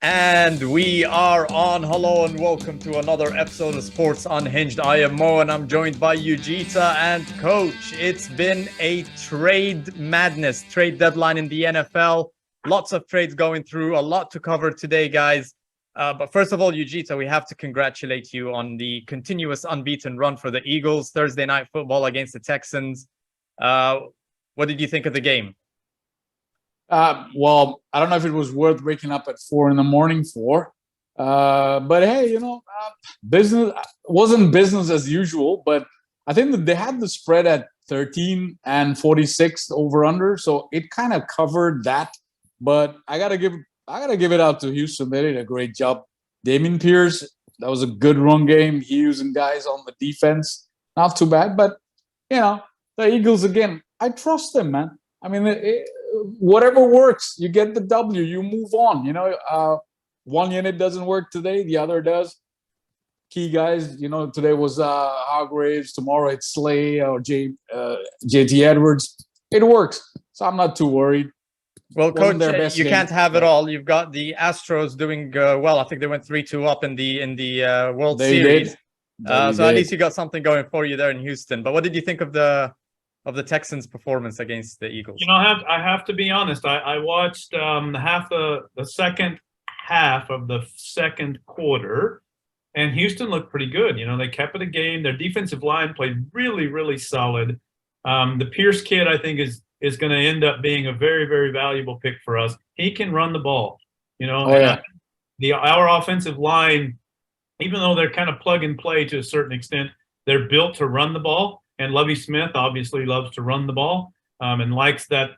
And we are on. Hello and welcome to another episode of Sports Unhinged. I am Mo and I'm joined by Yujita and Coach. It's been a trade madness, trade deadline in the NFL. Lots of trades going through, a lot to cover today, guys. But first of all, Yujita, we have to congratulate you on the continuous unbeaten run for the Eagles. Thursday night football against the Texans. What did you think of the game? Well, I don't know if it was worth waking up at 4 a.m. for, but hey, business wasn't business as usual. But I think that they had the spread at 13 and 46 over under, so it kind of covered that. But I gotta give it out to Houston. They did a great job. Dameon Pierce, that was a good run game. He using guys on the defense, not too bad. But the Eagles again, I trust them, man. I mean, whatever works, you get the W, you move on. One unit doesn't work today, the other does. Key guys, today was Hargraves, tomorrow it's Slay or JT Edwards. It works, so I'm not too worried. Well, Coach, you can't have it all. You've got the Astros doing well. I think they went 3-2 up in the World Series. So at least you got something going for you there in Houston. But what did you think of the Texans' performance against the Eagles? I have to be honest. I watched the second half of the second quarter, and Houston looked pretty good. They kept it a game. Their defensive line played really, really solid. The Pierce kid, I think, is going to end up being a very, very valuable pick for us. He can run the ball. Our offensive line, even though they're kind of plug and play to a certain extent, they're built to run the ball. And Lovie Smith obviously loves to run the ball and likes that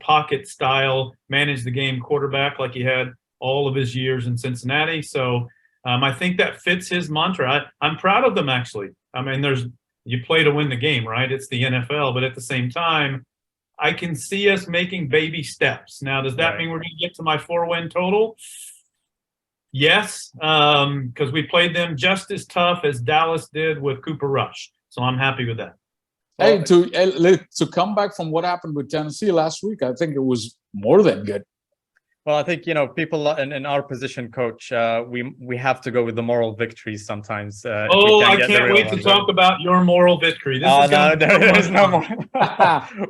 pocket style, manage the game quarterback like he had all of his years in Cincinnati. So I think that fits his mantra. I'm proud of them, actually. I mean, you play to win the game, right? It's the NFL. But at the same time, I can see us making baby steps. Now, does that mean we're going to get to my 4-win total? Yes, because we played them just as tough as Dallas did with Cooper Rush. So I'm happy with that. Hey, to come back from what happened with Tennessee last week, I think it was more than good. Well, I think, people in our position, Coach, we have to go with the moral victories sometimes. I can't wait to talk about your moral victory. There is no more.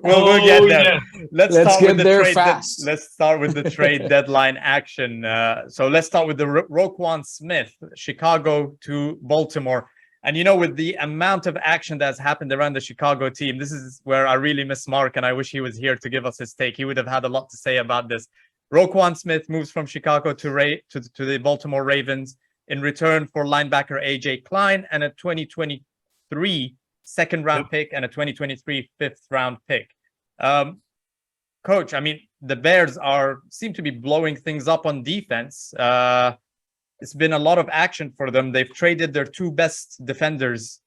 we'll get there. Yeah. Let's get there fast. Let's start with the trade deadline action. So let's start with the Roquan Smith, Chicago to Baltimore. And, with the amount of action that's happened around the Chicago team, this is where I really miss Mark, and I wish he was here to give us his take. He would have had a lot to say about this. Roquan Smith moves from Chicago to the Baltimore Ravens in return for linebacker A.J. Klein and a 2023 second-round pick and a 2023 fifth-round pick. Coach, I mean, the Bears seem to be blowing things up on defense. It's been a lot of action for them. They've traded their two best defenders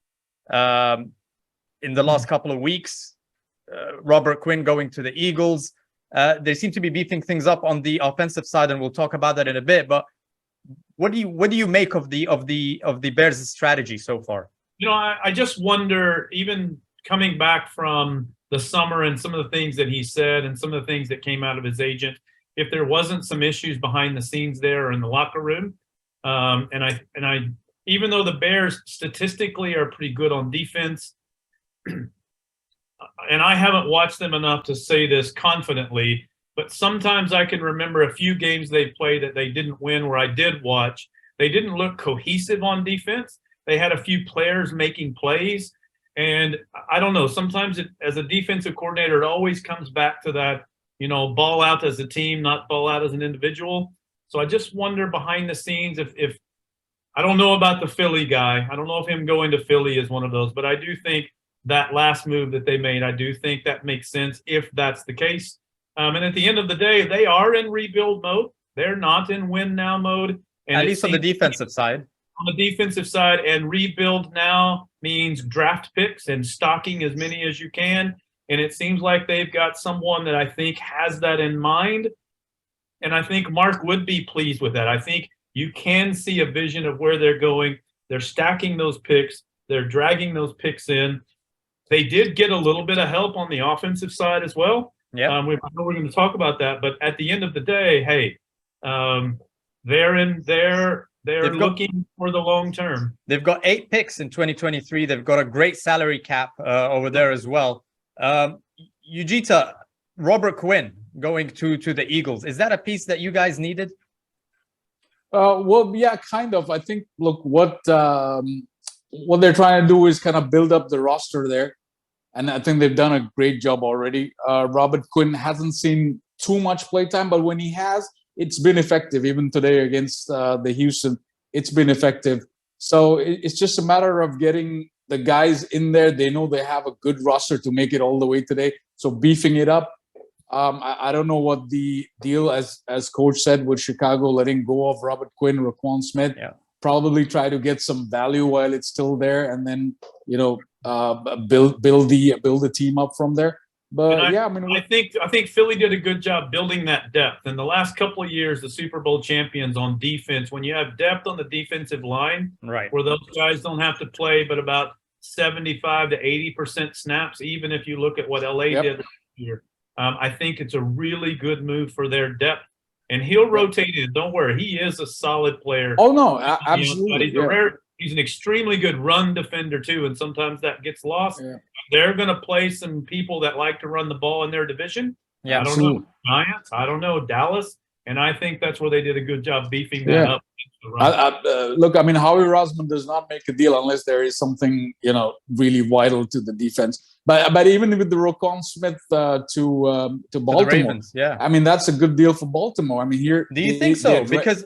in the last couple of weeks. Robert Quinn going to the Eagles. They seem to be beefing things up on the offensive side, and we'll talk about that in a bit. But what do you make of the Bears' strategy so far? I just wonder, even coming back from the summer and some of the things that he said and some of the things that came out of his agent, if there wasn't some issues behind the scenes there or in the locker room. And I, even though the Bears statistically are pretty good on defense, and I haven't watched them enough to say this confidently, but sometimes I can remember a few games they played that they didn't win where I did watch. They didn't look cohesive on defense. They had a few players making plays. And I don't know, sometimes as a defensive coordinator, it always comes back to that, ball out as a team, not ball out as an individual. So I just wonder behind the scenes if I don't know about the Philly guy. I don't know if him going to Philly is one of those, but I do think that last move that they made, I do think that makes sense if that's the case. And at the end of the day, they are in rebuild mode. They're not in win now mode. And at least on the defensive side. On the defensive side, and rebuild now means draft picks and stocking as many as you can. And it seems like they've got someone that I think has that in mind. And I think Mark would be pleased with that. I think You can see a vision of where they're going. They're stacking those picks. They're dragging those picks in. They did get a little bit of help on the offensive side as well. Yeah. I know we're going to talk about that, but at the end of the day, hey, they're looking for the long term. They've got 8 picks in 2023. They've got a great salary cap over there as well. Ujita, Robert Quinn going to the Eagles. Is that a piece that you guys needed? Well, yeah, kind of. I think, look, what they're trying to do is kind of build up the roster there. And I think they've done a great job already. Robert Quinn hasn't seen too much playtime, but when he has, it's been effective. Even today against the Houston, it's been effective. So it's just a matter of getting the guys in there. They know they have a good roster to make it all the way today. So beefing it up. I don't know what the deal, as coach said, with Chicago letting go of Robert Quinn, Roquan Smith. Yeah. Probably try to get some value while it's still there, and then build the team up from there. But I think Philly did a good job building that depth. In the last couple of years, the Super Bowl champions on defense, when you have depth on the defensive line, right, where those guys don't have to play but about 75 to 80% snaps, even if you look at what LA did last year. I think it's a really good move for their depth. And he'll rotate in. Don't worry. He is a solid player. Oh, no, absolutely. He's an extremely good run defender, too, and sometimes that gets lost. Yeah. They're going to play some people that like to run the ball in their division. Yeah, I don't know. Giants. I don't know. Dallas. And I think that's where they did a good job beefing that up. Look, I mean, Howie Roseman does not make a deal unless there is something, really vital to the defense. But even with the Roquan Smith to Baltimore, the Ravens, yeah, I mean, that's a good deal for Baltimore. I mean, here. Do you think so? Because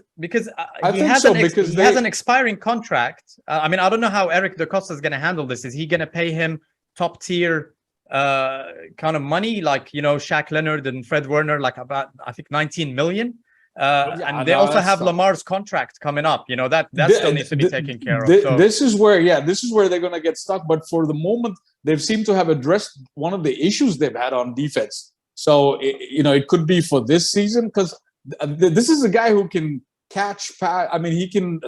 he has an expiring contract. I mean, I don't know how Eric DeCosta is going to handle this. Is he going to pay him top tier kind of money, like Shaq Leonard and Fred Warner, like about I think 19 million? And they also have Lamar's contract coming up. That still needs to be taken care of. So. This is where they're going to get stuck. But for the moment, they've seemed to have addressed one of the issues they've had on defense. So it could be for this season, because this is a guy who can catch. I mean, he can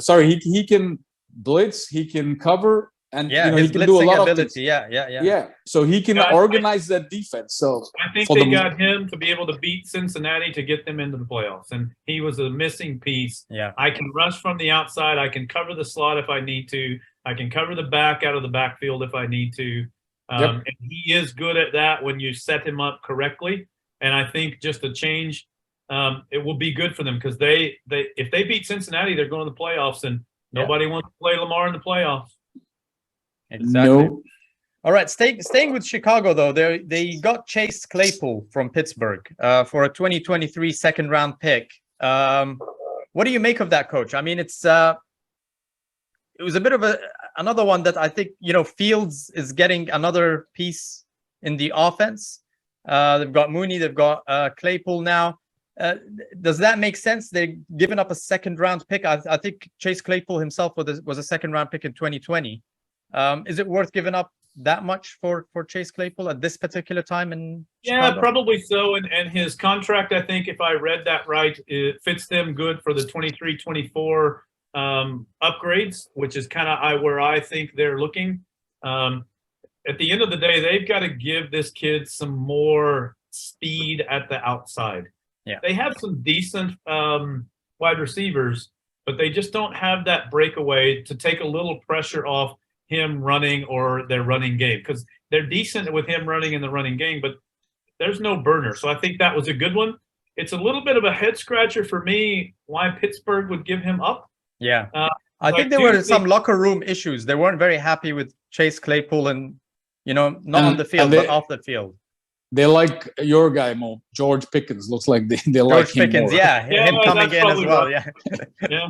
blitz, he can cover. And he can do a lot of things. Yeah. So he can organize that defense. So I think they got him to be able to beat Cincinnati to get them into the playoffs, and he was a missing piece. Yeah, I can rush from the outside. I can cover the slot if I need to. I can cover the back out of the backfield if I need to. And he is good at that when you set him up correctly. And I think just a change, it will be good for them, because if they beat Cincinnati, they're going to the playoffs, and nobody wants to play Lamar in the playoffs. Exactly. No. All right, staying with Chicago though, they got Chase Claypool from Pittsburgh for a 2023 second round pick. What do you make of that, Coach? I mean, it was a bit of another one that I think Fields is getting another piece in the offense. They've got Mooney, they've got Claypool now. Does that make sense? They're giving up a second round pick. I think Chase Claypool himself was a second round pick in 2020. Is it worth giving up that much for Chase Claypool at this particular time in Chicago? Yeah, probably so. And his contract, I think, if I read that right, it fits them good for the 23-24 upgrades, which is kind of where I think they're looking. At the end of the day, they've got to give this kid some more speed at the outside. Yeah, they have some decent wide receivers, but they just don't have that breakaway to take a little pressure off him running or their running game, because they're decent with him running in the running game, but there's no burner. So I think that was a good one. It's a little bit of a head scratcher for me why Pittsburgh would give him up. Yeah. I think there were some locker room issues. They weren't very happy with Chase Claypool and, not on the field, but off the field. They like your guy, Mo. George Pickens. Looks like they like him Pickens, more. him coming in as well. Right. Yeah.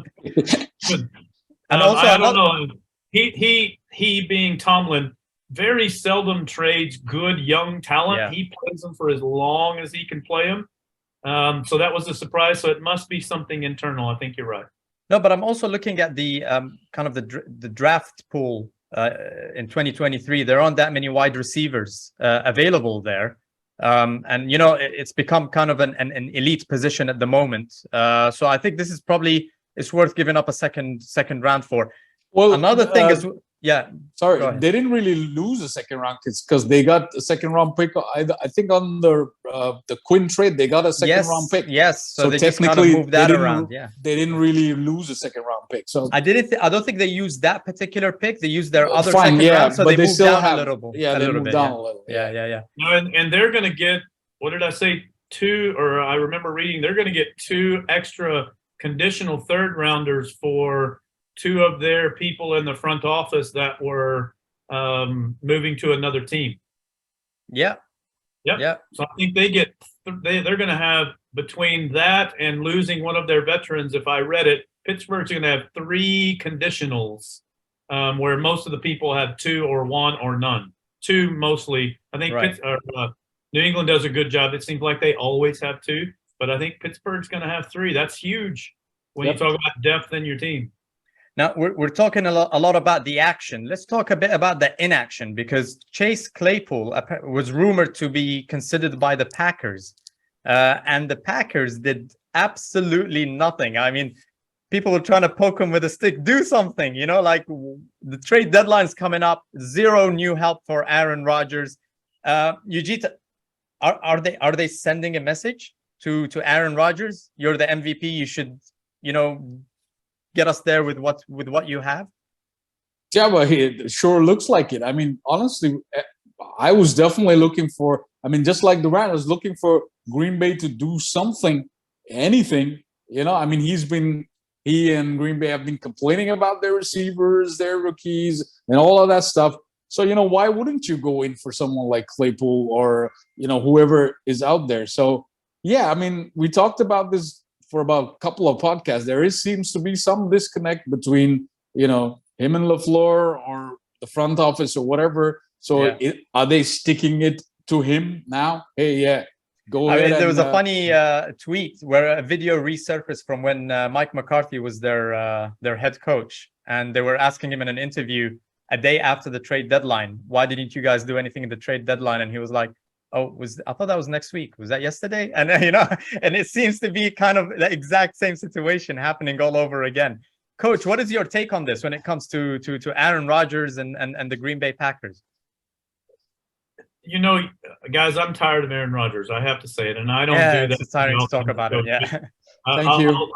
And also, I don't know. He being Tomlin, very seldom trades good young talent. Yeah. He plays them for as long as he can play them. So that was a surprise. So it must be something internal. I think you're right. No, but I'm also looking at the kind of the draft pool in 2023. There aren't that many wide receivers available there. And, it's become kind of an elite position at the moment. So I think this is probably it's worth giving up a second round for. Well, Another thing is, yeah. Sorry, Go ahead. they didn't really lose a second round because they got a second round pick. I think on the Quinn trade, they got a second round pick. Yes, so they just kind of technically, moved that around. Yeah, they didn't really lose a second round pick. So I don't think they used that particular pick. They used their other fine, second round, so but they moved still down have, a little bit. Yeah, a they little moved bit, down yeah. a little. Yeah. No, and they're going to get, what did I say? Two, or I remember reading, they're going to get 2 extra conditional third rounders for 2 of their people in the front office that were moving to another team. Yeah. So I think they're going to have, between that and losing one of their veterans, if I read it, Pittsburgh's going to have 3 conditionals, where most of the people have 2 or 1 or none. 2 mostly. I think Right. New England does a good job. It seems like they always have 2, but I think Pittsburgh's going to have 3. That's huge when you talk about depth in your team. Now we're talking a lot about the action. Let's talk a bit about the inaction, because Chase Claypool was rumored to be considered by the Packers, and the Packers did absolutely nothing. I mean, people were trying to poke him with a stick. Do something, like the trade deadline's coming up. 0 new help for Aaron Rodgers. Eugita, are they sending a message to Aaron Rodgers? You're the MVP. You should, get us there with what you have. Yeah, but it sure looks like it. I mean, honestly, I was definitely looking for, just like Durant, I was looking for Green Bay to do something, anything. I mean, he and Green Bay have been complaining about their receivers, their rookies, and all of that stuff. So, why wouldn't you go in for someone like Claypool or, whoever is out there? So, yeah, I mean, we talked about this for about a couple of podcasts. There seems to be some disconnect between, him and LaFleur or the front office or whatever. So are they sticking it to him now? Hey, yeah, go ahead. There was a funny tweet where a video resurfaced from when Mike McCarthy was their head coach, and they were asking him in an interview a day after the trade deadline, why didn't you guys do anything in the trade deadline? And he was like, I thought that was next week. Was that yesterday? And and it seems to be kind of the exact same situation happening all over again. Coach, what is your take on this when it comes to Aaron Rodgers and the Green Bay Packers? Guys, I'm tired of Aaron Rodgers. I have to say it, and I don't do that. It's tiring to talk about it. Yeah. Thank you.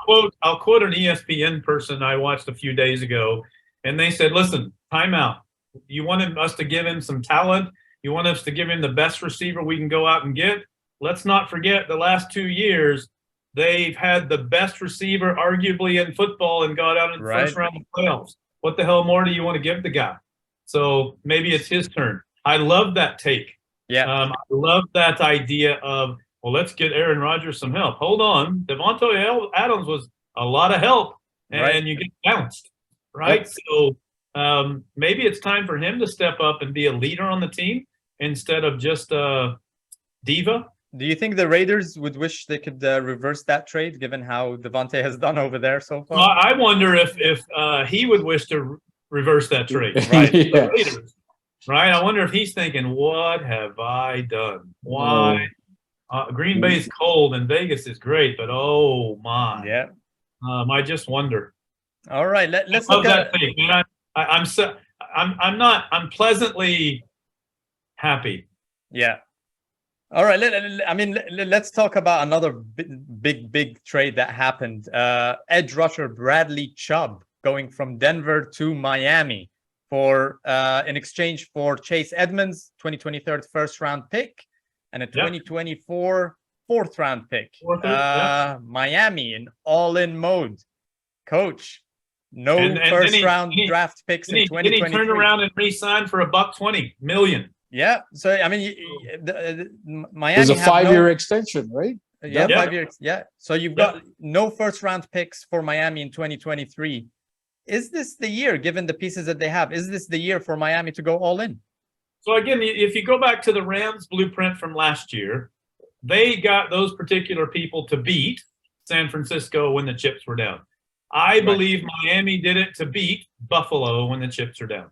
I'll quote an ESPN person I watched a few days ago, and they said, "Listen, timeout. You wanted us to give him some talent. You want us to give him the best receiver we can go out and get. Let's not forget the last 2 years, they've had the best receiver arguably in football and got out in the first round of playoffs. What the hell more do you want to give the guy?" So maybe it's his turn. I love that take. Yeah. I love that idea of, well, let's get Aaron Rodgers some help. Hold on. Devontae Adams was a lot of help, and you get bounced, right? Yep. So maybe it's time for him to step up and be a leader on the team instead of just a diva. Do you think the Raiders would wish they could reverse that trade, given how Devontae has done over there so far? Well, I wonder if he would wish to reverse that trade, right? The Raiders, right? I wonder if he's thinking, what have I done? Why? Green Bay's cold and Vegas is great, but oh my. Yeah. I just wonder. All right, let's look at that thing. I'm pleasantly happy. Yeah. All right. Let's talk about another big trade that happened. Edge rusher Bradley Chubb going from Denver to Miami for in exchange for Chase Edmonds, 2023 first round pick, and a 2024 fourth round pick. Miami in all-in mode. Coach, no first round draft picks in 2023. Then he turned around and re-signed for $120 million. Yeah, so Miami there's a 5-year extension, right? Yeah, 5 years. Yeah, so you've got no first-round picks for Miami in 2023. Is this the year, given the pieces that they have? Is this the year for Miami to go all in? So again, if you go back to the Rams blueprint from last year, they got those particular people to beat San Francisco when the chips were down. I believe Miami did it to beat Buffalo when the chips are down.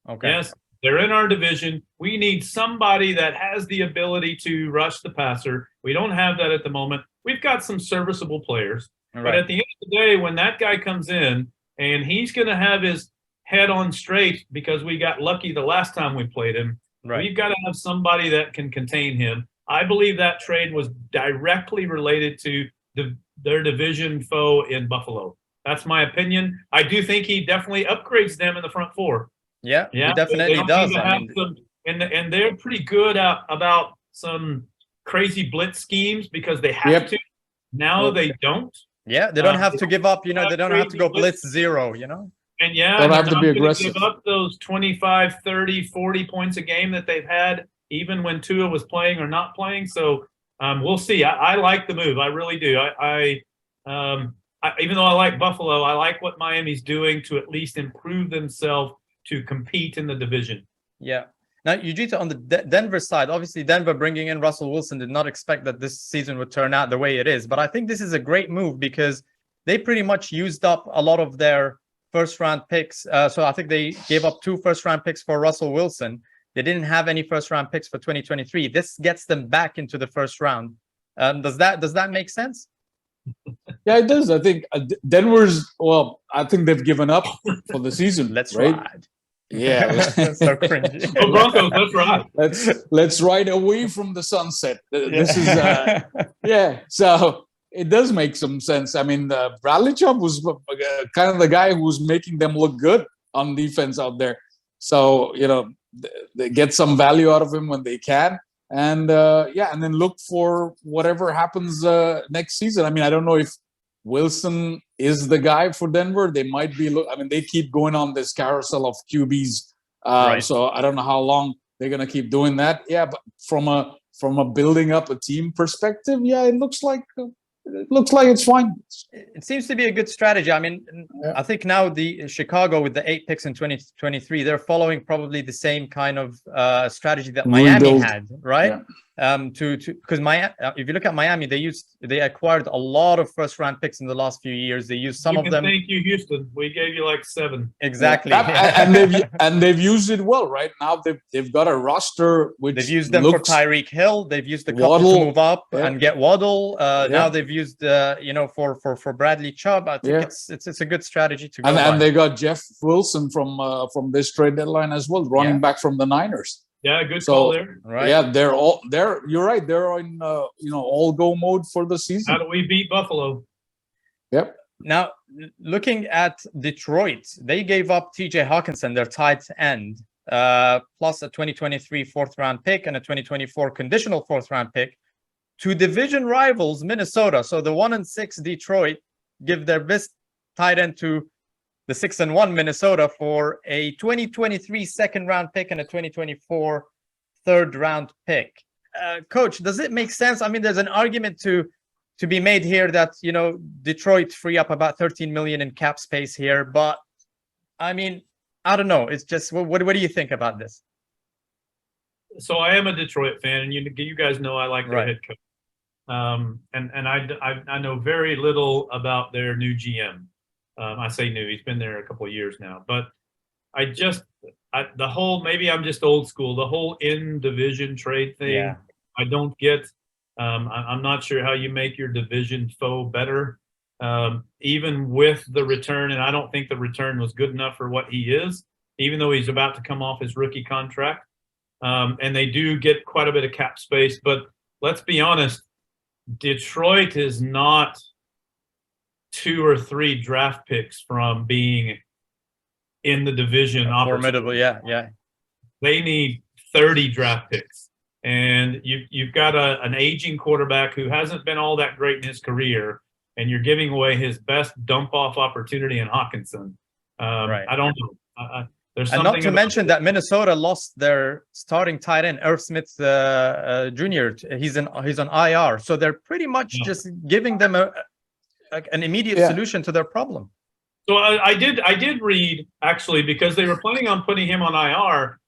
Okay. Yes. They're in our division. We need somebody that has the ability to rush the passer. We don't have that at the moment. We've got some serviceable players. But Right. at the end of the day, when that guy comes in and he's going to have his head on straight because we got lucky the last time we played him, Right. we've got to have somebody that can contain him. I believe that trade was directly related to their division foe in Buffalo. That's my opinion. I do think he definitely upgrades them in the front four. Yeah, Yeah, he definitely don't does. need to I have mean, some, and they're pretty good about some crazy blitz schemes because they have Yep. to. Now Yep. they don't. yeah, they don't have to give up, they have don't have to crazy go blitz. blitz zero, And yeah, Don't they're have to not be gonna aggressive. give up those 25, 30, 40 points a game that they've had, even when Tua was playing or not playing. So we'll see. I like the move. I really do. Even though I like Buffalo, I like what Miami's doing to at least improve themselves to compete in the division. Yeah. Now, Eugita, on the Denver side, obviously Denver bringing in Russell Wilson did not expect that this season would turn out the way it is. But I think this is a great move because they pretty much used up a lot of their first-round picks. So I think they gave up 2 first-round picks for Russell Wilson. They didn't have any first-round picks for 2023. This gets them back into the first round. Does that make sense? Yeah, it does. I think Denver's. Well, I think they've given up for the season. Let's right? ride. Yeah. So cringy. Oh, Broncos, that's right. Let's ride away from the sunset. This is Yeah. yeah. So it does make some sense. I mean, Bradley Chubb was kind of the guy who was making them look good on defense out there. So they get some value out of him when they can, and and then look for whatever happens next season. I mean, I don't know if Wilson is the guy for Denver. They might be. I mean, they keep going on this carousel of QBs. Right. So I don't know how long they're gonna keep doing that. Yeah, but from a building up a team perspective, yeah, it looks like it's fine. It seems to be a good strategy. I mean, Yeah. I think now the Chicago with the 8 picks in 2023, they're following probably the same kind of strategy that Miami Rebuild. had, right? Because if you look at Miami, they acquired a lot of first round picks in the last few years. They used some of them. Thank you, Houston. We gave you like 7. Exactly. And they've used it well, right? Now they've got a roster which They've used them for Tyreek Hill. They've used a couple Waddle, to move up and get Waddle. Yeah. Now they've used for Bradley Chubb. I think it's a good strategy to go. And they got Jeff Wilson from this trade deadline as well, running back from the Niners. Yeah, good call there. Right. Yeah, you're right. They're in all go mode for the season. How do we beat Buffalo? Yep. Now, looking at Detroit, they gave up TJ Hawkinson, their tight end, plus a 2023 4th-round pick and a 2024 conditional 4th-round pick to division rivals Minnesota. So the 1-6 Detroit give their best tight end to the 6-1 Minnesota for a 2023 2nd-round pick and a 2024 3rd-round pick. Coach, does it make sense? I mean, there's an argument to be made here that Detroit free up about 13 million in cap space here, but I mean, I don't know. It's just what do you think about this? So I am a Detroit fan, and you guys know I like their head coach. And I know very little about their new GM. I say new; he's been there a couple of years now. But maybe I'm just old school. The whole in-division trade thing, I don't get. I'm not sure how you make your division foe better, even with the return. And I don't think the return was good enough for what he is, even though he's about to come off his rookie contract. And they do get quite a bit of cap space. But let's be honest, Detroit is not 2 or 3 draft picks from being in the division. Formidable, yeah. They need 30 draft picks. And you've got an aging quarterback who hasn't been all that great in his career, and you're giving away his best dump-off opportunity in Hawkinson. Right. I don't know. There's and not to mention that Minnesota lost their starting tight end, Irv Smith Jr. He's on IR, so they're pretty much just giving them an immediate solution to their problem. So I did read, actually, because they were planning on putting him on IR.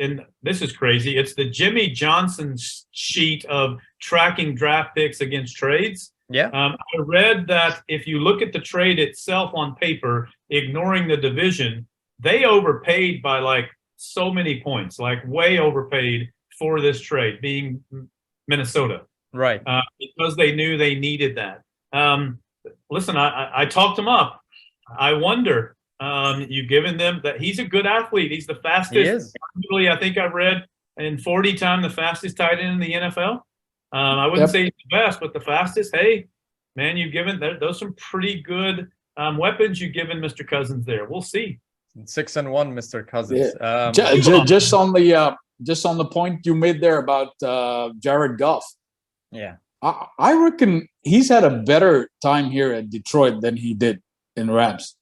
And this is crazy. It's the Jimmy Johnson sheet of tracking draft picks against trades. Yeah. I read that if you look at the trade itself on paper, ignoring the division, they overpaid by like so many points, like way overpaid for this trade, being Minnesota. Right. Because they knew they needed that. listen, I talked him up. I wonder, you've given them that he's a good athlete. He's the fastest. He is. Arguably, I think I've read in 40 time the fastest tight end in the NFL. I wouldn't say he's the best, but the fastest. Hey, man, you've given those some pretty good weapons you've given Mr. Cousins there. We'll see. 6-1, Mr. Cousins. Just on the point you made there about Jared Goff. Yeah. I reckon he's had a better time here at Detroit than he did in Rams.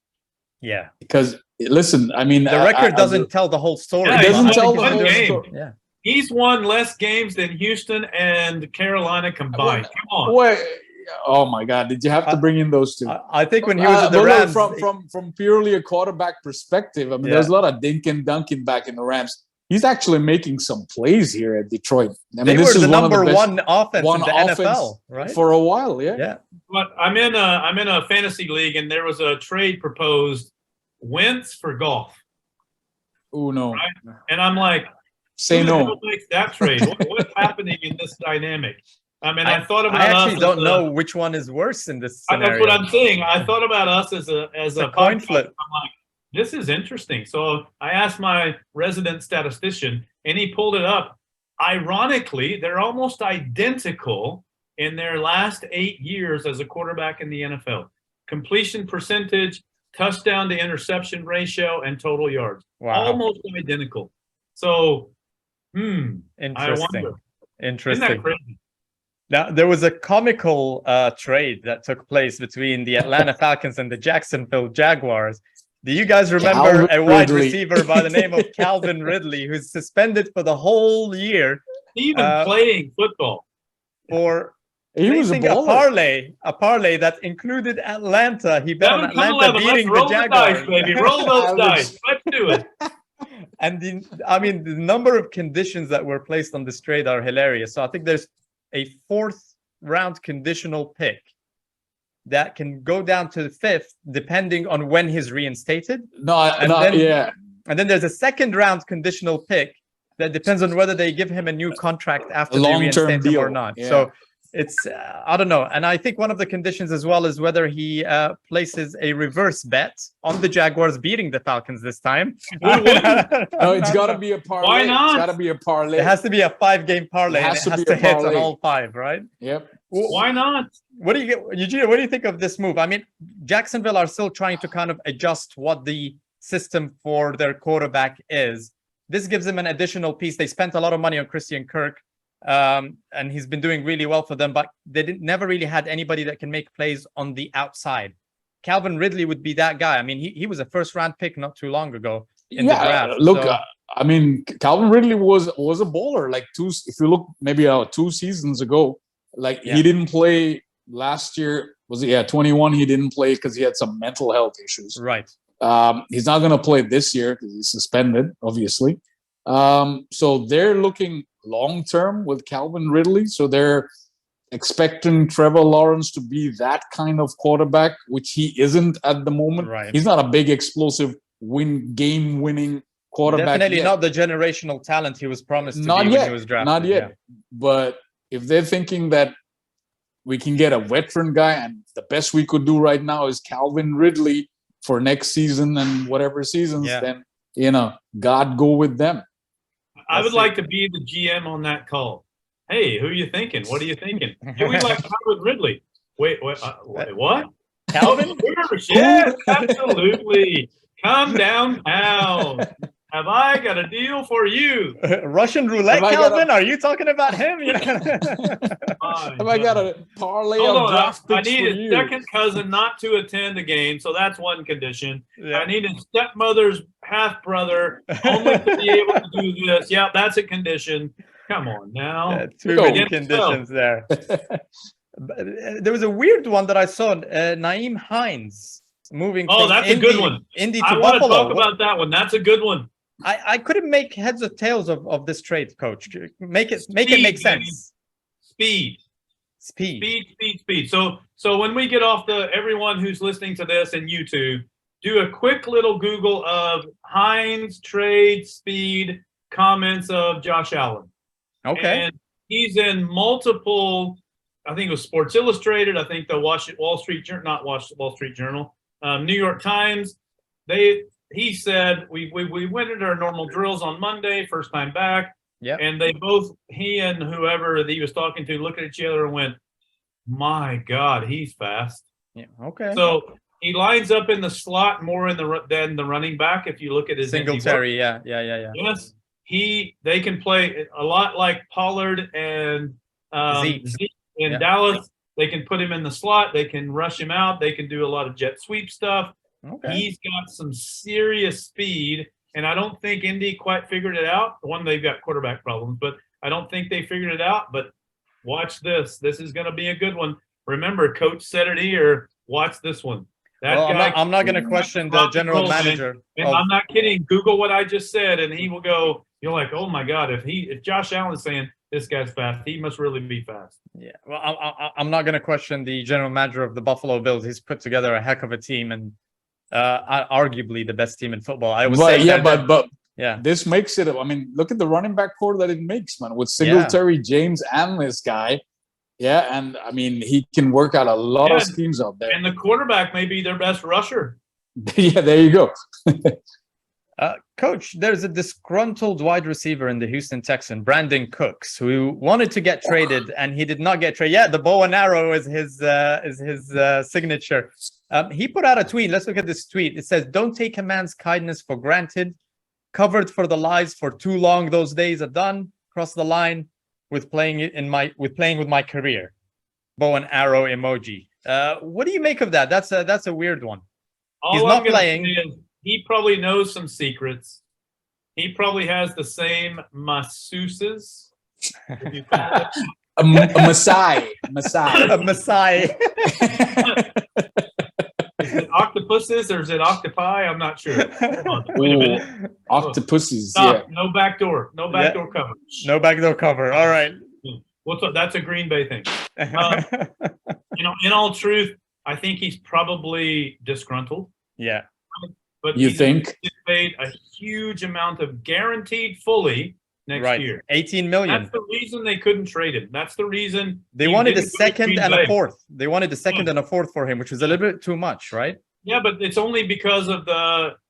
Yeah. Because listen, I mean, the record doesn't tell the whole story. Yeah, it doesn't tell the whole whole game. story. Yeah. He's won less games than Houston and Carolina combined. Come on. Wait, oh my God! Did you have to bring in those two? I think when he was at the Rams, from purely a quarterback perspective, I mean, there's a lot of dink and dunking back in the Rams. He's actually making some plays here at Detroit. I mean, they this were is the number one offense one in the offense NFL, right? For a while, yeah. Yeah. But I'm in a fantasy league, and there was a trade proposed: Wentz for Goff. Oh no! Right? And I'm like, say who the no. hell makes that trade? What's happening in this dynamic? I mean, I thought about I us. actually don't know which one is worse in this scenario. That's what I'm saying. I thought about us as a coin podcast. flip. I'm like, this is interesting. So I asked my resident statistician, and he pulled it up. Ironically, they're almost identical in their last 8 years as a quarterback in the NFL. Completion percentage, touchdown to interception ratio, and total yards. Wow. Almost identical. So, Interesting. I wonder. Interesting. Isn't that crazy? Now, there was a comical trade that took place between the Atlanta Falcons and the Jacksonville Jaguars. Do you guys remember a wide receiver by the name of Calvin Ridley, who's suspended for the whole year? Even playing football. For he was a parlay that included Atlanta. He bet on Atlanta beating the Jaguars. Dice, baby. Roll those dice. Let's do it. And the number of conditions that were placed on this trade are hilarious. So I think there's a 4th round conditional pick that can go down to the 5th, depending on when he's reinstated. And then there's a 2nd round conditional pick that depends on whether they give him a new contract after they reinstate him or not. Yeah. So it's I don't know. And I think one of the conditions as well is whether he places a reverse bet on the Jaguars beating the Falcons this time. No, it's got to be a parlay. Why not? It's got to be a parlay. It has to be a 5-game parlay. It has to hit on all 5, right? Yep. Why not? What do you get, Eugene? What do you think of this move? I mean, Jacksonville are still trying to kind of adjust what the system for their quarterback is. This gives them an additional piece. They spent a lot of money on Christian Kirk, and he's been doing really well for them, but they never really had anybody that can make plays on the outside. Calvin Ridley would be that guy. I mean, he was a 1st-round pick not too long ago in the draft. Look, I mean, Calvin Ridley was a bowler. Like if you look maybe 2 seasons ago, he didn't play last year. 21? He didn't play because he had some mental health issues. Right. He's not going to play this year because he's suspended, obviously. So they're looking long-term with Calvin Ridley. So they're expecting Trevor Lawrence to be that kind of quarterback, which he isn't at the moment. Right. He's not a big, explosive, game-winning quarterback. Definitely not the generational talent he was promised to when he was drafted. Not yet. Yeah. But if they're thinking that we can get a veteran guy, and the best we could do right now is Calvin Ridley for next season and whatever seasons, then, God go with them. I would like to be the GM on that call. Hey, who are you thinking? What are you thinking? Hey, we like Calvin Ridley. Wait, what? Calvin? Yes, absolutely. Come downtown. Have I got a deal for you? Russian roulette, Calvin? Are you talking about him? Have I got a parlay of draft picks I need for a you? second cousin not to attend the game, so that's one condition. Yeah. I need a stepmother's half-brother only to be able to do this. Yeah, that's a condition. Come on now. Too many conditions there. There was a weird one that I saw. Naeem Hines moving from that's a good one. Indy to I Buffalo. want to talk about that one. That's a good one. I couldn't make heads or tails of this trade, Coach. Make it make sense. Speed. So when we get off everyone who's listening to this in YouTube, do a quick little Google of Hines trade speed comments of Josh Allen. Okay. And he's in multiple I think it was Sports Illustrated. I think the Wall Street Journal, New York Times. He said we went into our normal drills on Monday, first time back. Yeah. And he and whoever that he was talking to looked at each other and went, "My God, he's fast." Yeah. Okay. So he lines up in the slot more than the running back. If you look at his Singletary, yeah. Yes, they can play a lot like Pollard and Zeke in Dallas. They can put him in the slot. They can rush him out. They can do a lot of jet sweep stuff. Okay. He's got some serious speed, and I don't think Indy quite figured it out. One, they've got quarterback problems, but I don't think they figured it out. But watch this. This is going to be a good one. Remember, Coach said it here. Watch this one. I'm not going to question the general manager. And I'm not kidding. Google what I just said, and he will go. You're like, oh my God! If Josh Allen is saying this guy's fast, he must really be fast. Yeah. Well, I'm not going to question the general manager of the Buffalo Bills. He's put together a heck of a team, and arguably the best team in football. I was saying but yeah, this makes it. I mean, look at the running back core that it makes, man. With Singletary, James, and this guy. Yeah, and I mean, he can work out a lot of schemes out there. And the quarterback may be their best rusher. Yeah, there you go. Coach, there's a disgruntled wide receiver in the Houston Texans, Brandon Cooks, who wanted to get traded, and he did not get traded. Yeah, the bow and arrow is his signature. He put out a tweet. Let's look at this tweet. It says, "Don't take a man's kindness for granted. Covered for the lies for too long. Those days are done. Cross the line with playing with my career." Bow and arrow emoji. What do you make of that? That's a weird one. He's not playing. He probably knows some secrets. He probably has the same masseuses. A Masai. A Masai. Is it octopuses or is it octopi? I'm not sure. Wait a minute. Octopuses. Stop. Yeah. No backdoor. No backdoor cover. No backdoor cover. All right. That's a Green Bay thing. In all truth, I think he's probably disgruntled. Yeah. But you think paid a huge amount of guaranteed fully next year. 18 million. That's the reason they couldn't trade him. That's the reason they wanted a second and a fourth. They wanted a second and a fourth for him, which was a little bit too much, right? Yeah, but it's only because of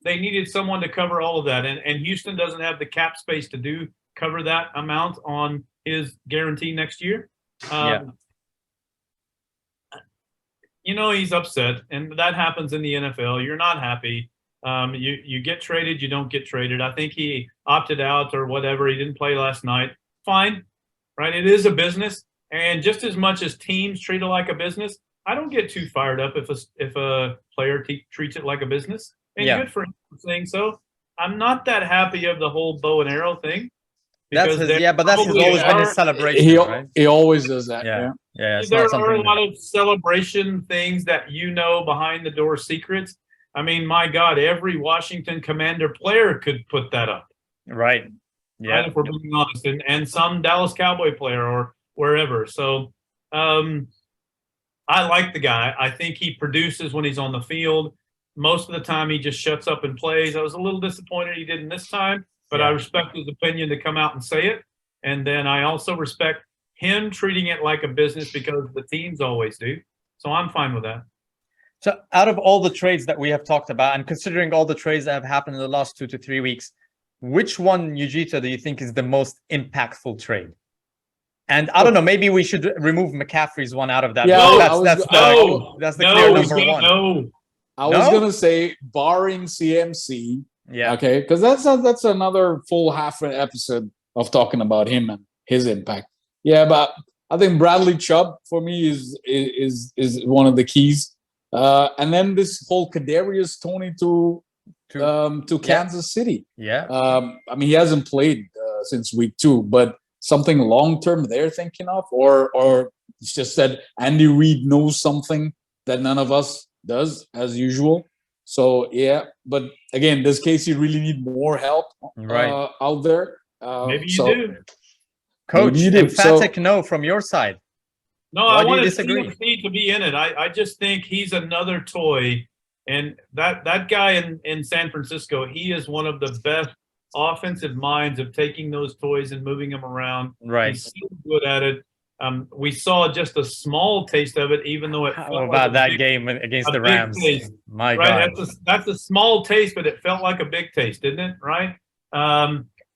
they needed someone to cover all of that, and Houston doesn't have the cap space to cover that amount on his guarantee next year. He's upset, and that happens in the NFL. You're not happy. You get traded, you don't get traded. I think he opted out or whatever. He didn't play last night. Fine, right? It is a business, and just as much as teams treat it like a business, I don't get too fired up if a player treats it like a business. And good for him for saying so. I'm not that happy of the whole bow and arrow thing. But that's always been his celebration. He always does that. Yeah. There are a lot of celebration things that behind the door secrets. I mean, my God, every Washington Commander player could put that up. Right. Yeah. Right, if we're being honest, and some Dallas Cowboy player or wherever. So I like the guy. I think he produces when he's on the field. Most of the time, he just shuts up and plays. I was a little disappointed he didn't this time, but I respect his opinion to come out and say it. And then I also respect him treating it like a business because the teams always do. So I'm fine with that. So out of all the trades that we have talked about, and considering all the trades that have happened in the last 2 to 3 weeks, which one, Yujita, do you think is the most impactful trade? And I don't know, maybe we should remove McCaffrey's one out of that. Yeah, that's the clear number one. No. I was gonna say, barring CMC. Yeah. Okay, because that's another full half an episode of talking about him and his impact. Yeah, but I think Bradley Chubb for me is one of the keys. And then this whole Kadarius Toney to Kansas City. Yeah. I mean, he hasn't played since week 2, but something long term they're thinking of, or it's just that Andy Reid knows something that none of us does as usual. So but again, this case you really need more help out there. Maybe you do. Coach, emphatic no from your side. No, I want CMC to be in it. I just think he's another toy. And that guy in San Francisco, he is one of the best offensive minds of taking those toys and moving them around. Right. He's so good at it. We saw just a small taste of it, even though it How felt about like that game against the big Rams? taste, My right? God. That's a small taste, but it felt like a big taste, didn't it? Right.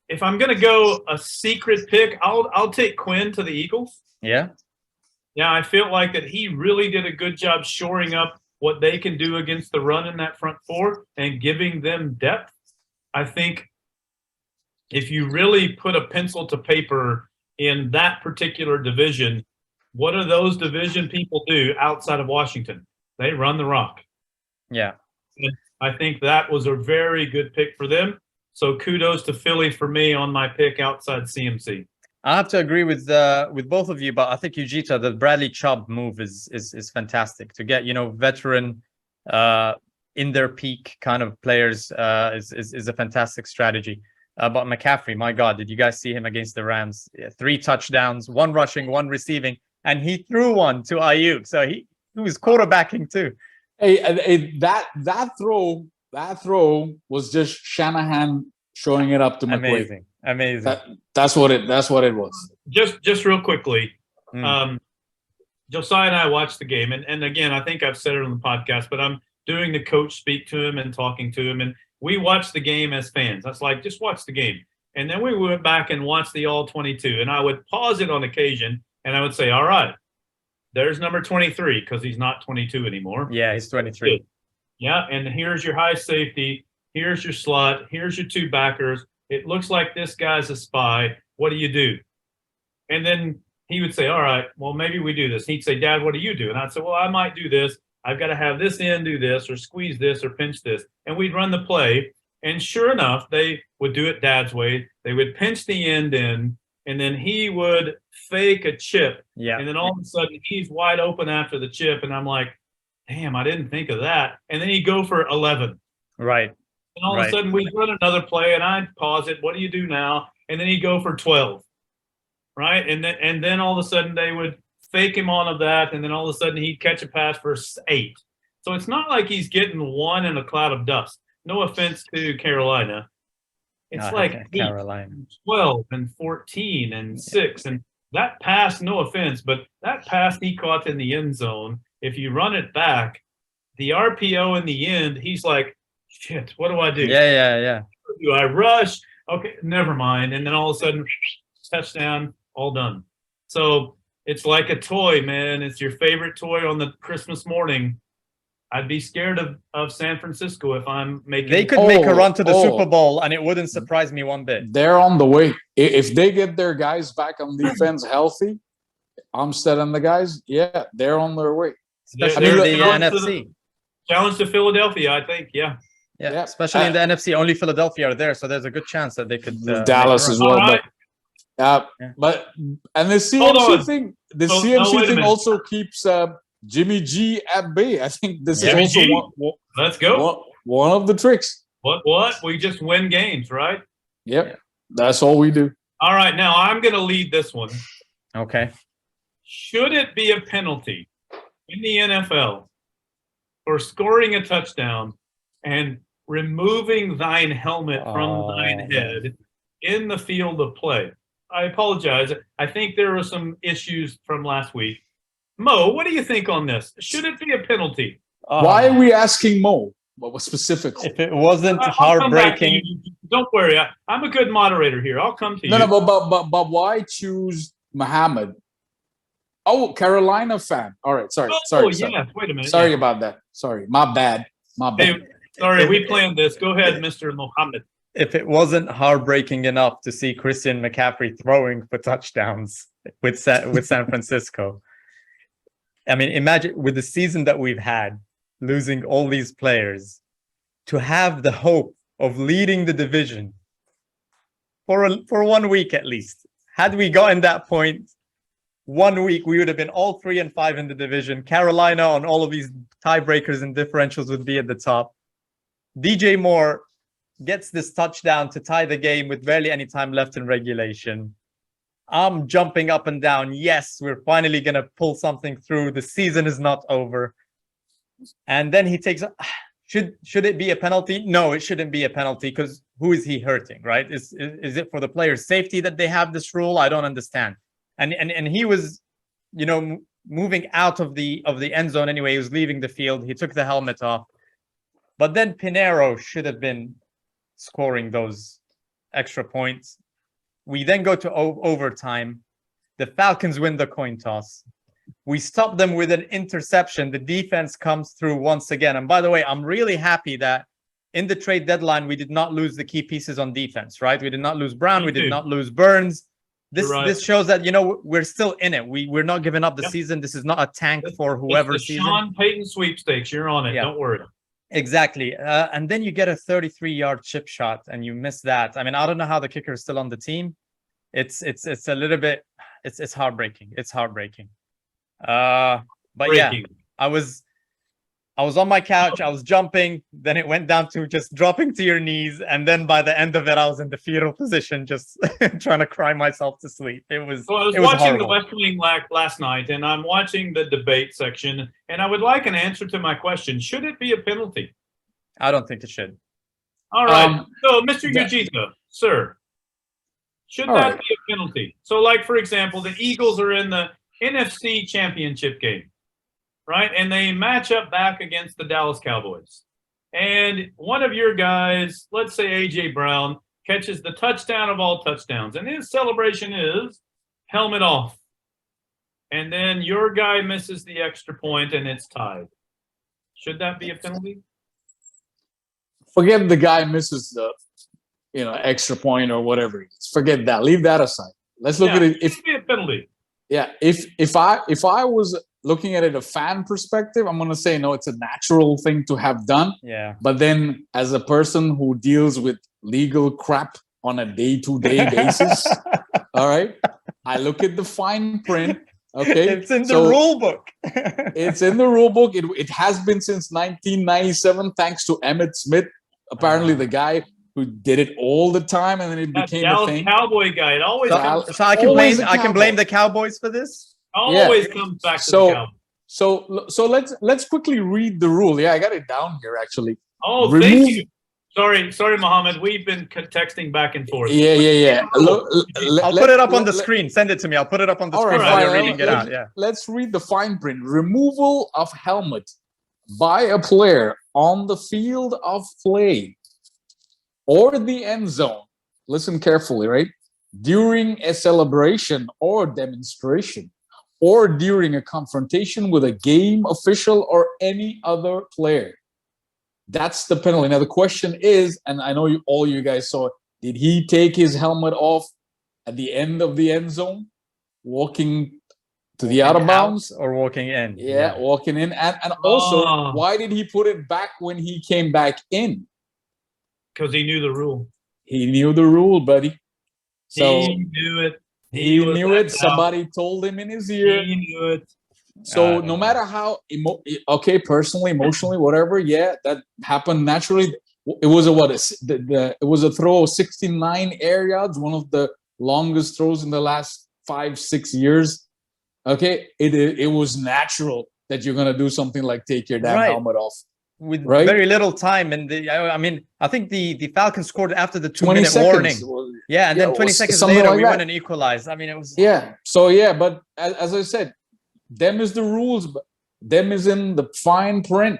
If I'm going to go a secret pick, I'll take Quinn to the Eagles. Yeah. Yeah, I feel like that he really did a good job shoring up what they can do against the run in that front four and giving them depth. I think if you really put a pencil to paper in that particular division, what do those division people do outside of Washington? They run the rock. Yeah. And I think that was a very good pick for them. So kudos to Philly for me on my pick outside CMC. I have to agree with both of you, but I think Ujita, the Bradley Chubb move is fantastic to get, veteran in their peak kind of players is a fantastic strategy. But McCaffrey, my God, did you guys see him against the Rams? 3 touchdowns, 1 rushing, 1 receiving, and he threw one to Ayuk. So he was quarterbacking too. Hey, that throw was just Shanahan showing it up to McQuaid. Amazing. That's what it was. Just real quickly, Josiah and I watched the game, and again, I think I've said it on the podcast, but I'm doing the coach speak to him and talking to him, and we watched the game as fans. That's like, just watch the game. And then we went back and watched the all 22, and I would pause it on occasion, and I would say, all right, there's number 23, because he's not 22 anymore. Yeah, he's 23. Yeah, and here's your high safety. Here's your slot. Here's your 2 backers. It looks like this guy's a spy. What do you do? And then he would say, all right, well, maybe we do this. He'd say, Dad, what do you do? And I'd say, well, I might do this. I've got to have this end do this, or squeeze this, or pinch this. And we'd run the play. And sure enough, they would do it Dad's way. They would pinch the end in, and then he would fake a chip. Yeah. And then all of a sudden, he's wide open after the chip. And I'm like, damn, I didn't think of that. And then he'd go for 11. Right. And all of a sudden, we'd run another play, and I'd pause it. What do you do now? And then he'd go for 12. Right. And then all of a sudden, they would fake him on of that. And then all of a sudden, he'd catch a pass for 8. So it's not like he's getting 1 in a cloud of dust. No offense to Carolina. It's like 8, Carolina, 12, and 14, and 6. And that pass, no offense, but that pass he caught in the end zone, if you run it back, the RPO in the end, he's like, shit, what do I do? Yeah. Do I rush? Okay, never mind. And then all of a sudden, touchdown, all done. So it's like a toy, man. It's your favorite toy on the Christmas morning. I'd be scared of San Francisco if I'm making. They could make a run to the Super Bowl, and it wouldn't surprise me one bit. They're on the way. If they get their guys back on defense healthy, Armstead and the guys, yeah, they're on their way. Especially in the NFC. Challenge to Philadelphia, I think. Yeah, especially in the NFC. Only Philadelphia are there, so there's a good chance that they could. Dallas as well, right. but and the CMC thing, CMC thing also keeps Jimmy G at bay. I think this is also Let's go. One of the tricks. What? We just win games, right? Yep. That's all we do. All right, now I'm going to lead this one. Okay. Should it be a penalty in the NFL for scoring a touchdown and removing thine helmet from thine head in the field of play? I apologize. I think there were some issues from last week. Mo, what do you think on this? Should it be a penalty? Why are we asking Mo? What specifically? If it wasn't heartbreaking. Don't worry. I'm a good moderator here. I'll come to you. No, but why choose Muhammad? Oh, Carolina fan. All right. Sorry. Yeah. Wait a minute. Sorry about that. Sorry. My bad. Hey, sorry, we planned this. Go ahead, Mr. Mohammed. If it wasn't heartbreaking enough to see Christian McCaffrey throwing for touchdowns with San Francisco, I mean, imagine with the season that we've had, losing all these players, to have the hope of leading the division for 1 week at least. Had we gotten that point, 1 week we would have been all 3-5 in the division. Carolina on all of these tiebreakers and differentials would be at the top. DJ Moore gets this touchdown to tie the game with barely any time left in regulation. I'm jumping up and down. Yes, we're finally going to pull something through. The season is not over. And then he takes... Should it be a penalty? No, it shouldn't be a penalty because who is he hurting, right? Is it for the player's safety that they have this rule? I don't understand. And he was moving out of the end zone anyway. He was leaving the field. He took the helmet off. But then Pinheiro should have been scoring those extra points. We then go to overtime. The Falcons win the coin toss. We stop them with an interception. The defense comes through once again. And by the way, I'm really happy that in the trade deadline, we did not lose the key pieces on defense, right? We did not lose Brown. We did not lose Burns. This shows that, we're still in it. We're not giving up the season. This is not a tank for whoever season. Sean Payton sweepstakes. You're on it. Don't worry. Exactly. And then you get a 33-yard chip shot and you miss that. I mean, I don't know how the kicker is still on the team. It's a little bit, it's heartbreaking. It's heartbreaking. But yeah, I was on my couch, I was jumping, then it went down to just dropping to your knees, and then by the end of it, I was in the fetal position, just trying to cry myself to sleep. I was watching horrible. The West Wing last night, and I'm watching the debate section, and I would like an answer to my question. Should it be a penalty? I don't think it should. All right. So, Mr. Yujita, sir, should that be a penalty? So, like, for example, the Eagles are in the NFC Championship game, right? And they match up back against the Dallas Cowboys. And one of your guys, let's say A.J. Brown, catches the touchdown of all touchdowns. And his celebration is helmet off. And then your guy misses the extra point and it's tied. Should that be a penalty? Forget the guy misses the, extra point or whatever. Forget that. Leave that aside. Let's look at it. It should be a penalty. Yeah, if I was looking at it a fan perspective, I'm gonna say no, it's a natural thing to have done. Yeah. But then as a person who deals with legal crap on a day-to-day basis, all right, I look at the fine print. Okay. It's in the rule book. It's in the rule book. It has been since 1997, thanks to Emmitt Smith, apparently the guy who did it all the time, and then it became a thing. Cowboy guy. It always so I can blame the Cowboys for this. Always comes back to the Cowboys. So let's quickly read the rule. Yeah, I got it down here actually. Oh, thank you. Sorry, Mohammed. We've been texting back and forth. Yeah. I'll put it up on the screen. Send it to me. I'll put it up on the screen while you're reading it out. Yeah. Let's read the fine print. Removal of helmet by a player on the field of play or the end zone. Listen carefully, right? During a celebration or demonstration, or during a confrontation with a game official or any other player. That's the penalty. Now the question is, and I know all you guys saw it, did he take his helmet off at the end of the end zone, walking to the out of bounds, or walking in? Yeah, walking in, and also why did he put it back when he came back in? Because he knew the rule. He knew the rule, buddy. So he knew it. He knew it. Somebody told him in his ear. He knew it. So no matter how personally, emotionally, whatever, that happened naturally. It was it was a throw of 69 air yards, one of the longest throws in the last 5-6 years. Okay, it was natural that you're gonna do something like take your damn helmet off with very little time. And I think the Falcons scored after the 2-minute warning. And then 20 seconds later we went and equalized. I mean, it was but as I said, them is the rules, but them is in the fine print.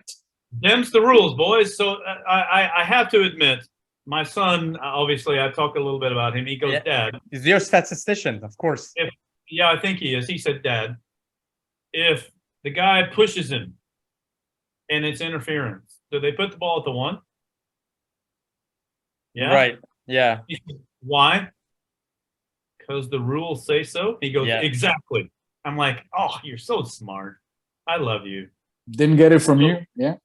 Them's the rules, boys. So I have to admit, my son, obviously, I talked a little bit about him. He goes, Dad. He's your statistician, of course. I think he is. He said, Dad, if the guy pushes him and it's interference, do they put the ball at the 1? Yeah. Right. Yeah. He said, why? Because the rules say so. He goes, exactly. I'm like, oh, you're so smart. I love you. Didn't get it from you. Yeah.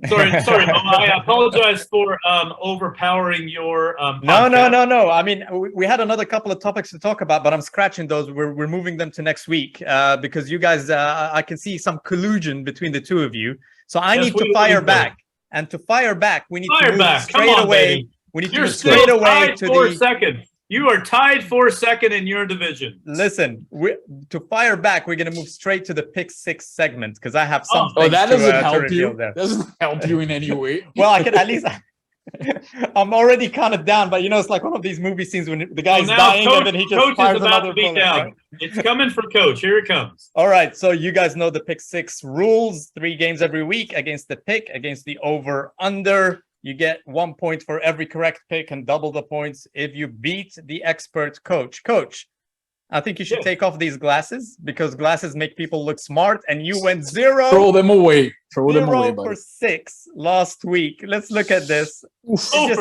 Sorry, Mama. I apologize for overpowering your podcast. No. I mean, we had another couple of topics to talk about, but I'm scratching those. We're moving them to next week because you guys, I can see some collusion between the two of you. So I need to fire back. And to fire back, we need to move straight away. Baby. We need to move straight away to the second. You are tied for second in your division. Listen, to fire back, we're going to move straight to the Pick6 segment because I have some things that doesn't help to you. there. Doesn't help you in any way. Well, I can at least I'm already kind of down, but it's like one of these movie scenes when the guy's now dying Coach, and then he just Coach fires is about another to be bullet. down. Right? It's coming for Coach. Here it comes. All right, so you guys know the Pick 6 rules. 3 games every week against the pick, against the over-under. You get 1 point for every correct pick and double the points if you beat the expert coach. Coach, I think you should take off these glasses because glasses make people look smart, and you went 0. Throw them away. Throw them away, 0 buddy. for 6 last week. Let's look at this. It's just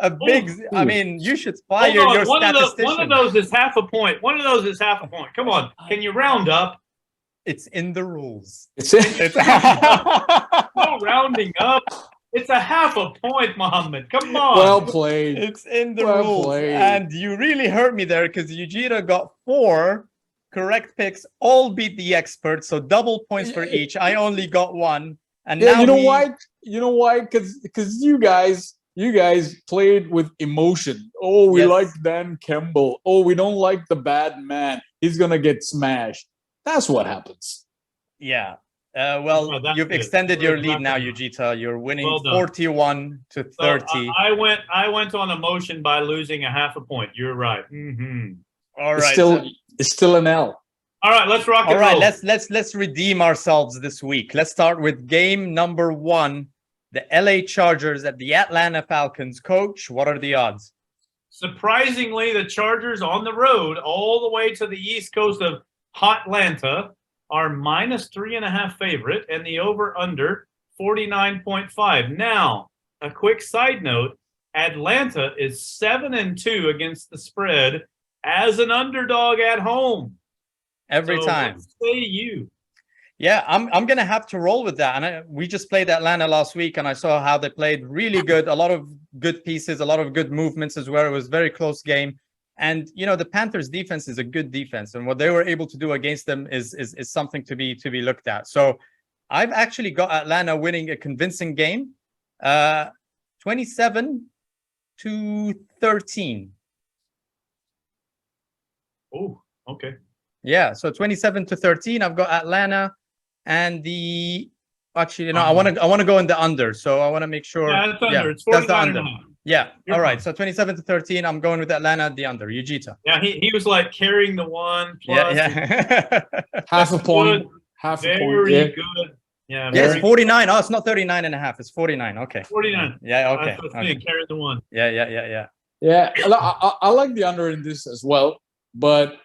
a big. I mean, you should fire your statistician. One of those is half a point. One of those is half a point. Come on, can you round up? It's in the rules. It's No rounding up. It's a half a point, Mohammed. Come on. well played. It's in the rules. Played. And you really hurt me there because Yujita got 4 correct picks, all beat the expert, so double points for each. I only got 1. And now you know why? You know why? Because you guys played with emotion. Oh, we like Dan Campbell. Oh, we don't like the bad man. He's gonna get smashed. That's what happens. Yeah. Well, you've extended your lead now, Yujita. You're winning 41 to 30. So, I went on emotion by losing a half a point. You're right. Mm-hmm. All right. It's still an L. All right, let's rock and roll. All right, let's redeem ourselves this week. Let's start with game number 1, the LA Chargers at the Atlanta Falcons. Coach, what are the odds? Surprisingly, the Chargers on the road all the way to the east coast of Hotlanta are -3.5 favorite, and the over-under 49.5. Now, a quick side note, Atlanta is 7-2 against the spread as an underdog at home. Every time. What say you? Yeah, I'm gonna have to roll with that. And we just played Atlanta last week, and I saw how they played really good. A lot of good pieces, a lot of good movements as well. It was a very close game. And the Panthers defense is a good defense, and what they were able to do against them is something to be looked at. So I've actually got Atlanta winning a convincing game, 27-13. Oh, okay. Yeah, so 27-13. I've got Atlanta, and I want to go in the under, so I want to make sure. Yeah, it's under. It's 49.5. Yeah. All right. So 27-13. I'm going with Atlanta at the under. Yujita. Yeah, he was like carrying the one plus. Yeah. Half a point. Half a point. Very good. Yeah. Yes, 49. Oh, it's not 39.5. It's 49. Okay. 49. Yeah. Okay. Carry the one. Yeah. Yeah. I like the under in this as well, but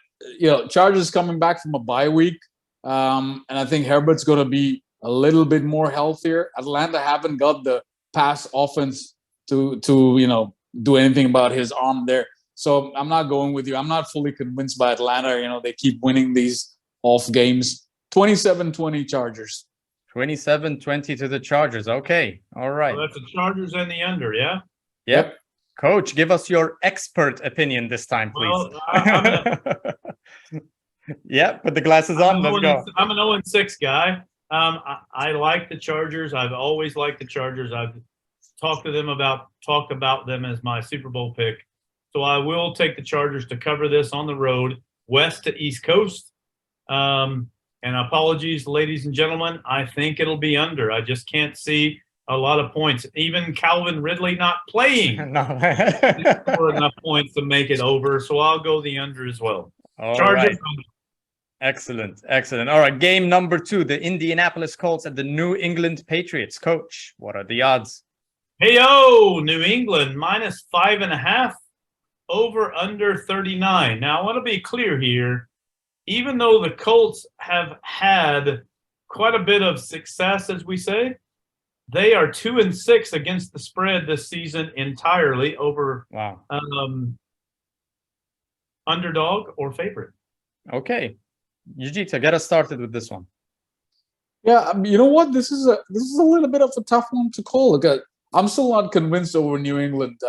Chargers coming back from a bye week, and I think Herbert's going to be a little bit more healthier. Atlanta haven't got the pass offense to do anything about his arm there. So I'm not going with you. I'm not fully convinced by Atlanta. They keep winning these off games. 27-20 Chargers. 27-20 to the Chargers. Okay. All right. So that's the Chargers and the under, yeah? Yep. Coach, give us your expert opinion this time, please. Well, yeah, put the glasses on. Let's go. I'm an 0-6 guy. I like the Chargers. I've always liked the Chargers. I've talked about them as my Super Bowl pick. So I will take the Chargers to cover this on the road, west to east coast. And apologies, ladies and gentlemen. I think it'll be under. I just can't see a lot of points. Even Calvin Ridley not playing for enough points to make it over. So I'll go the under as well. Chargers. Right. Excellent. All right, game number 2, the Indianapolis Colts at the New England Patriots. Coach, what are the odds? Hey-o, New England, -5.5, over under 39. Now, I want to be clear here. Even though the Colts have had quite a bit of success, as we say, they are 2-6 against the spread this season entirely over underdog or favorite. Okay. Yujita, get us started with this one. Yeah, you know what? This is a little bit of a tough one to call. Look, I'm still not convinced over New England.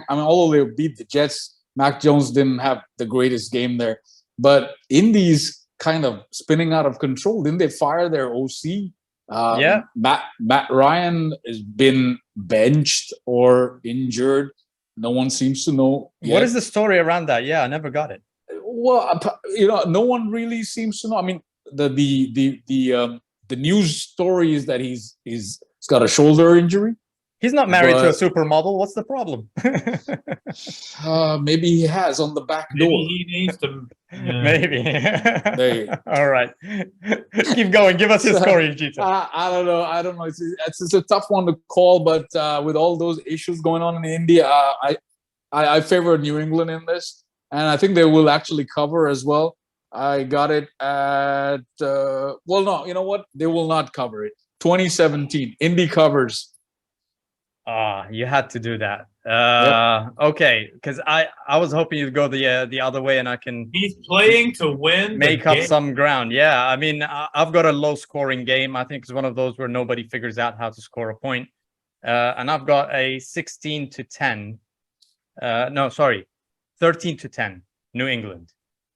Although they beat the Jets, Mac Jones didn't have the greatest game there. But Indy's kind of spinning out of control. Didn't they fire their OC? Matt Ryan has been benched or injured. No one seems to know yet. What is the story around that? Yeah, I never got it. Well, no one really seems to know. I mean, the news story is that he's got a shoulder injury, He's not married to a But- supermodel. What's the problem? Maybe he has on the back door. Maybe he needs to. Yeah. Maybe. There you All right. Keep going. Give us your So, score, Yujita. I don't know. I don't know. It's a tough one to call, but with all those issues going on in India, I favor New England in this, and I think they will actually cover as well. I got it at well, no, you know what? They will not cover it. 2017, Indy covers. You had to do that. Okay, because I was hoping you'd go the other way, and I can He's playing to win. make up some ground. Yeah, I mean, I've got a low-scoring game. I think it's one of those where nobody figures out how to score a point. And I've got a 16-10. No, sorry, 13-10, New England.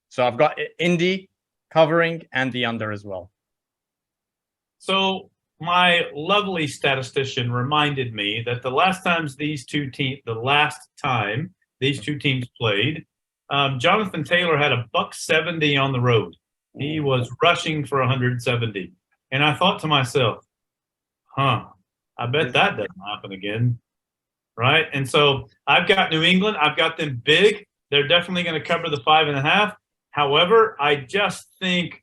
So I've got Indy covering and the under as well. So my lovely statistician reminded me that the last time these two teams played, Jonathan Taylor had a $170 on the road. He was rushing for 170. And I thought to myself, I bet that doesn't happen again. Right? And so I've got New England. I've got them big. They're definitely going to cover the 5.5. However, I just think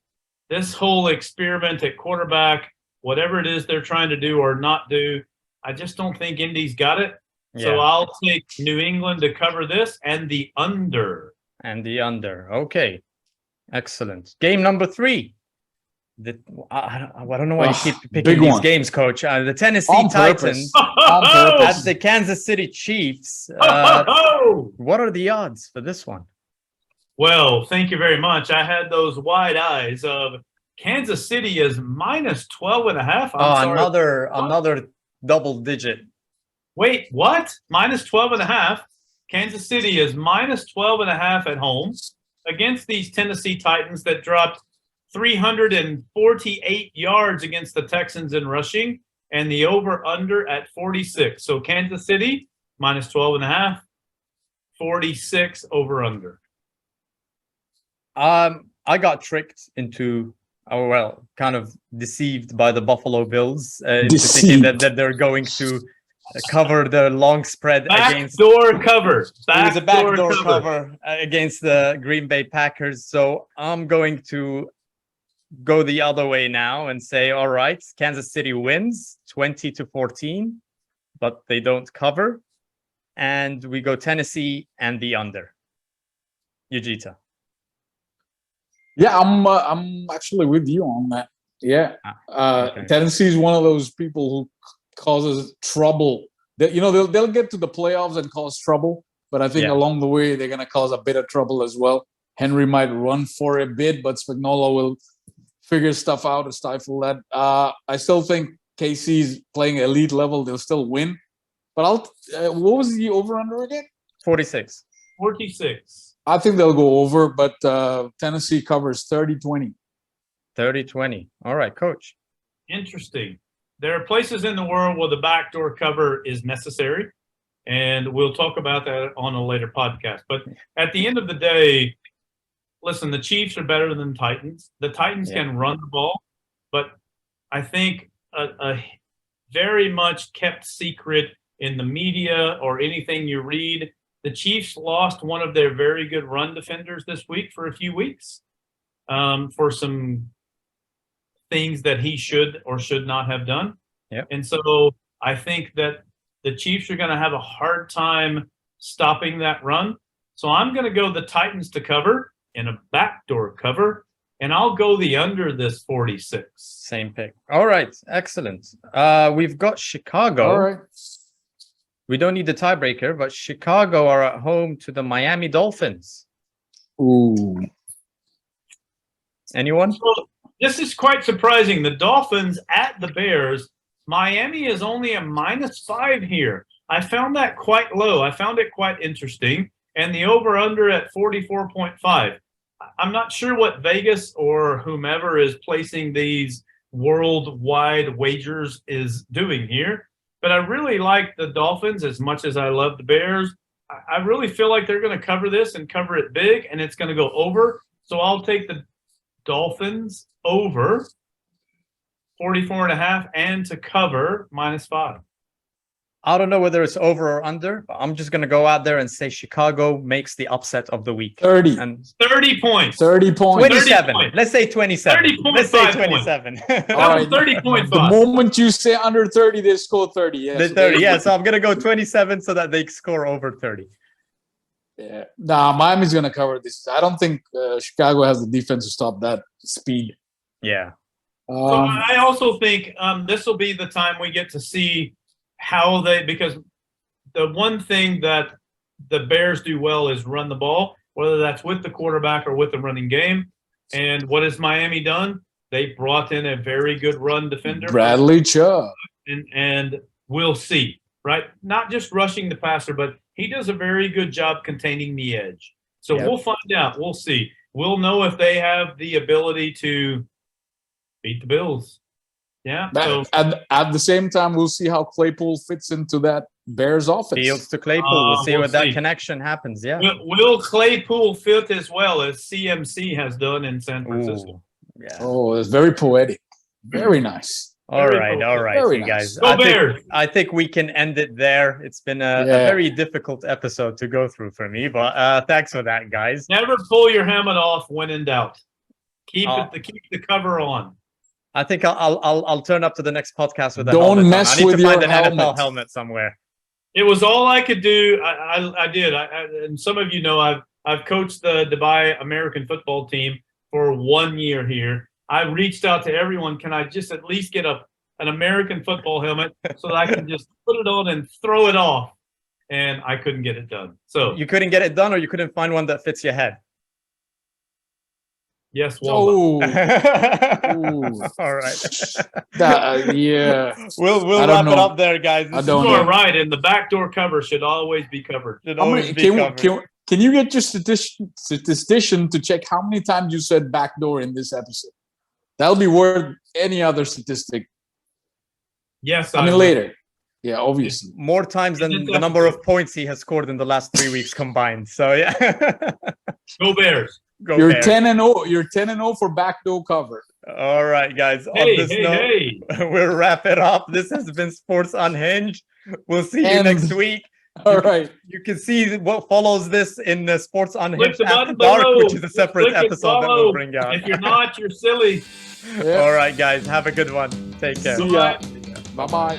this whole experiment at quarterback, whatever it is they're trying to do or not do, I just don't think Indy's got it. Yeah. So I'll take New England to cover this and the under. And the under. Okay. Excellent. Game number 3. I don't know why you keep picking these games, Coach. The Tennessee Titans at the Kansas City Chiefs. What are the odds for this one? Well, thank you very much. I had those wide eyes of Kansas City is minus 12.5. Another double digit. Wait, what? Minus 12.5. Kansas City is minus 12.5 at home against these Tennessee Titans that dropped 348 yards against the Texans in rushing, and the over-under at 46. So Kansas City, minus 12.5, 46 over-under. I got tricked into, kind of deceived by the Buffalo Bills into thinking that they're going to cover the long spread against backdoor cover. It was a backdoor cover against the Green Bay Packers. So I'm going to go the other way now and say, all right, Kansas City wins 20-14, but they don't cover. And we go Tennessee and the under. Yujita. Yeah, I'm actually with you on that. Yeah. Okay. Tennessee is one of those people who causes trouble. That they'll get to the playoffs and cause trouble, but I think along the way they're gonna cause a bit of trouble as well. Henry might run for a bit, but Spagnuolo will figure stuff out and stifle that. I still think KC's playing elite level. They'll still win. But what was the over-under again? 46. 46. I think they'll go over, but Tennessee covers 30-20. 30-20. All right, Coach. Interesting. There are places in the world where the backdoor cover is necessary, and we'll talk about that on a later podcast. But at the end of the day, listen, the Chiefs are better than the Titans. The Titans can run the ball, but I think a very much kept secret in the media or anything you read, the Chiefs lost one of their very good run defenders this week for a few weeks for some things that he should or should not have done. Yep. And so I think that the Chiefs are going to have a hard time stopping that run. So I'm going to go the Titans to cover in a backdoor cover, and I'll go the under this 46. Same pick. All right. Excellent. We've got Chicago. All right. We don't need the tiebreaker, but Chicago are at home to the Miami Dolphins. Ooh. Anyone? So this is quite surprising. The Dolphins at the Bears. Miami is only a -5 here. I found that quite low. I found it quite interesting. And the over-under at 44.5. I'm not sure what Vegas or whomever is placing these worldwide wagers is doing here. But I really like the Dolphins as much as I love the Bears. I really feel like they're going to cover this and cover it big, and it's going to go over. So I'll take the Dolphins over 44.5 and to cover -5. I don't know whether it's over or under, but I'm just going to go out there and say Chicago makes the upset of the week. 30. And 30 points. 30 points. 27. points. Let's say 27. 30.5 Let's say points. 27. That All was right. 30 points. The moment you say under 30, they score 30. Yeah, The so 30. Yeah, so I'm going to go 27 so that they score over 30. Yeah. Nah, Miami's going to cover this. I don't think Chicago has the defense to stop that speed. Yeah. So I also think this will be the time we get to see how because the one thing that the Bears do well is run the ball, whether that's with the quarterback or with the running game. And what has Miami done? They brought in a very good run defender. Bradley Chubb. And we'll see, right? Not just rushing the passer, but he does a very good job containing the edge. So we'll find out. We'll see. We'll know if they have the ability to beat the Bills. Yeah. So At the same time, we'll see how Claypool fits into that Bears offense. Fields to Claypool. We'll see we'll what that see. connection happens. Yeah. will Claypool fit as well as CMC has done in San Francisco? Ooh, yeah. Oh, it's very poetic. Very nice. All Very right, cool. all right, Very you nice. guys. Go Bears. I think we can end it there. It's been a very difficult episode to go through for me, but thanks for that, guys. Never pull your helmet off when in doubt. Keep the cover on. I think I'll turn up to the next podcast with a Don't helmet mess on. I need with to find your an NFL helmet. helmet somewhere. It was all I could do. I did. And some of you know I've coached the Dubai American football team for 1 year here. I reached out to everyone. Can I just at least get an American football helmet so that I can just put it on and throw it off? And I couldn't get it done. So You couldn't get it done, or you couldn't find one that fits your head. yes, Walmart. Oh, All right. yeah. We'll I wrap don't it know. up there, guys. I don't You know. are right, and the backdoor cover should always be covered. Should How always many, be covered. can you get your statistician to check how many times you said backdoor in this episode? That'll be worth any other statistic. Yes, I mean, will. later. Yeah, obviously. More times than the number of points he has scored in the last 3 weeks combined. So yeah. Go Bears. Go You're Bears. 10-0. You're 10-0 for backdoor cover. All right, guys. On Hey, this hey, note, hey. we'll wrap it up. This has been Sports Unhinged. We'll see you And- next week. All right. You can see what follows this in the Sports Click Unhinged the After button Dark, below. which is a separate Click and episode that follow. we'll bring out. If you're not, you're silly. Yeah. All right, guys. Have a good one. Take care. See ya. Bye-bye.